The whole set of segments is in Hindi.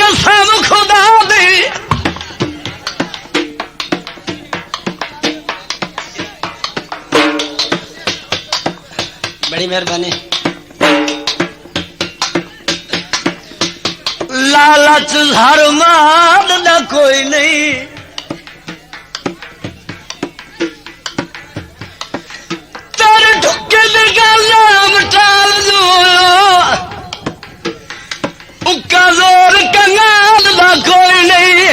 कसम खुदा दी बड़ी मेहरबानी। लालच हर माल दा कोई नहीं, तेरे ठुके दी गल टाल दो, उक्का जोर कंगाल दा कोई नहीं।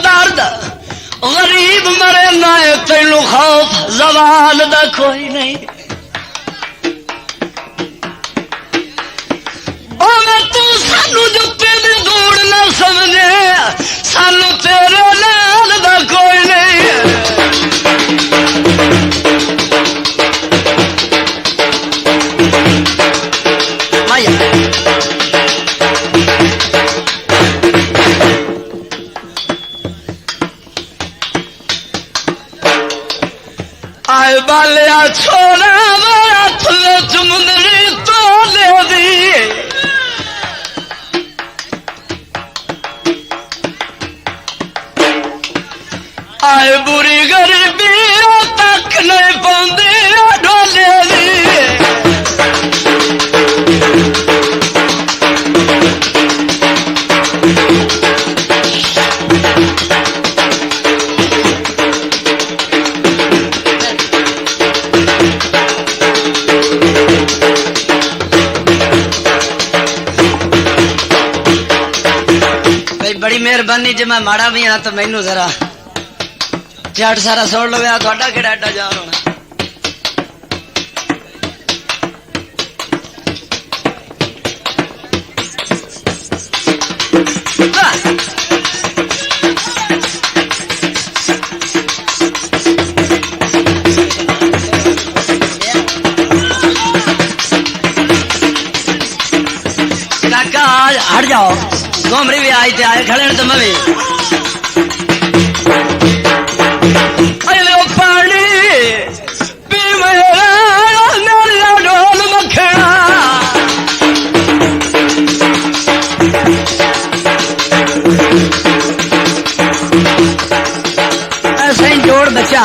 दर्द गरीब मरे ना तेनू खौफ जवाल दा कोई नहीं। तू सानू जुत्ते दी धूड़ ना समझे, सानू तेरे नाल दा कोई नहीं। आए बालिया छोरा हाथ विच मुंदरी तो ले दी, आए बुरी गरीबी तक नहीं पाउंदी ढोले दी। बड़ी मेहरबानी जे मैं माड़ा भी हाँ तो मैनू जरा झट सारा सुन लो, थोड़ा कि एडा जान होना। काका हट जाओ, घूमरी भी आई थे आए खड़े तो मैं भी पानी पी मेरा ढोल मखना। ऐसा ही जोड़ बच्चा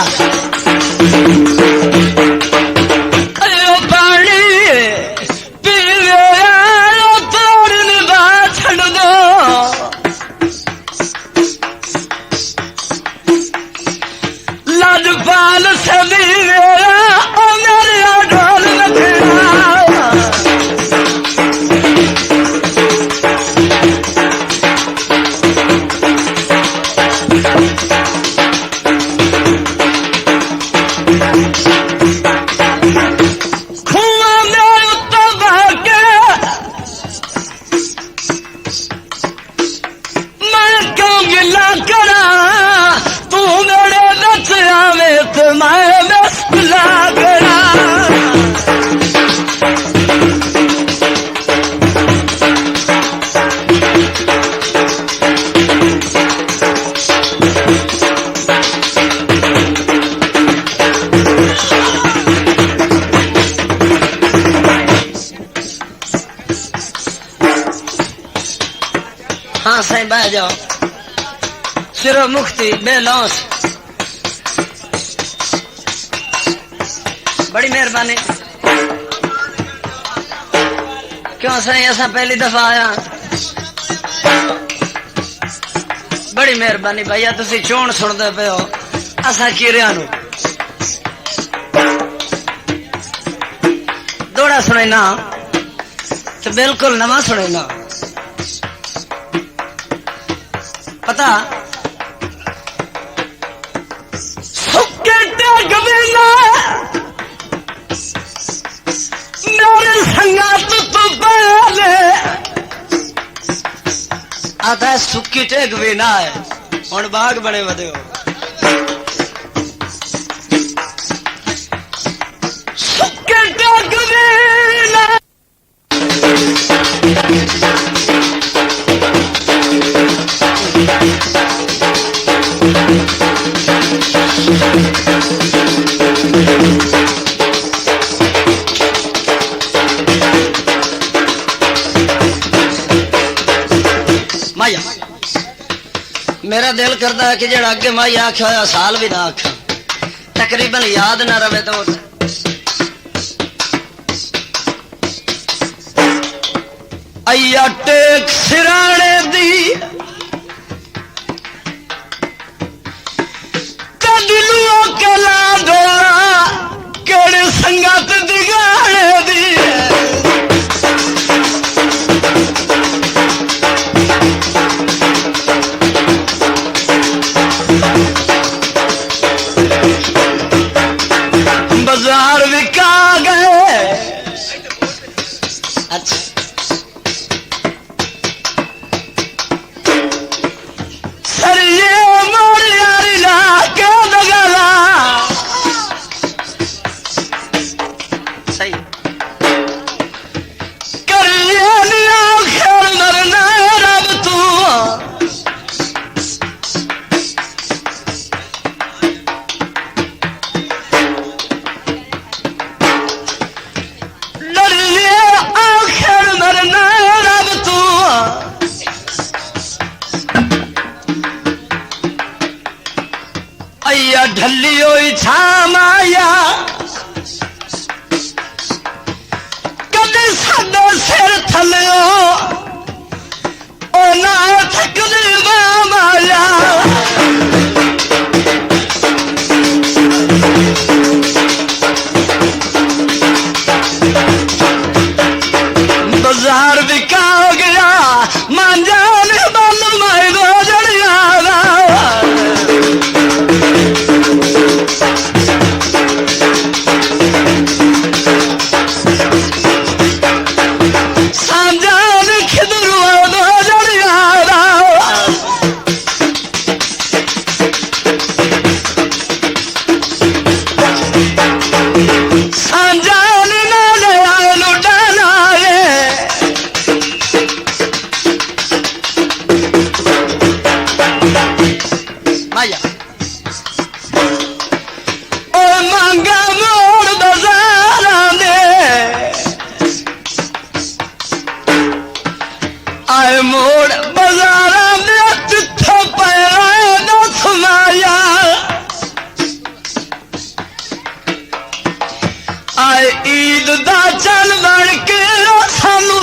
हाँ सही बह जाओ, सिरो मुक्ति बेलौस। बड़ी मेहरबानी। क्यों सही ऐसा पहली दफा आया, बड़ी मेहरबानी भैया तुसी चोण सुनते पे हो। असा कीरिया नू दौड़ा सुनना तो बिल्कुल नवा सुनना पता। सुके टेक बिना मेरे संगात तो पहले आता है, सुक्की टेक बिना है हुण बाग बड़े वधे हो। सुके टेक बिना माया मेरा दिल करता है कि जेड़ा अगे माई आख्या होया साल भी ना आख्या तकरीबन याद ना रहे तो अय्या टेक सिराने दी कदिलुओ कला डोला केड़े संगत दिगाने दी बाजार विका गए। अच्छा सरिये मोड़ यारी ला के दगला सही करिए निया खेल मरना रब तू ढली हुई छामाया कदे साडे सिर थल्लियो ओ ना थकदी माया बाजार बिका गया मांझा ने बल माई दो जड़िया मोड़ बाजारा में तिथे पैरा दस माया आए ईद दा चल बन के सानू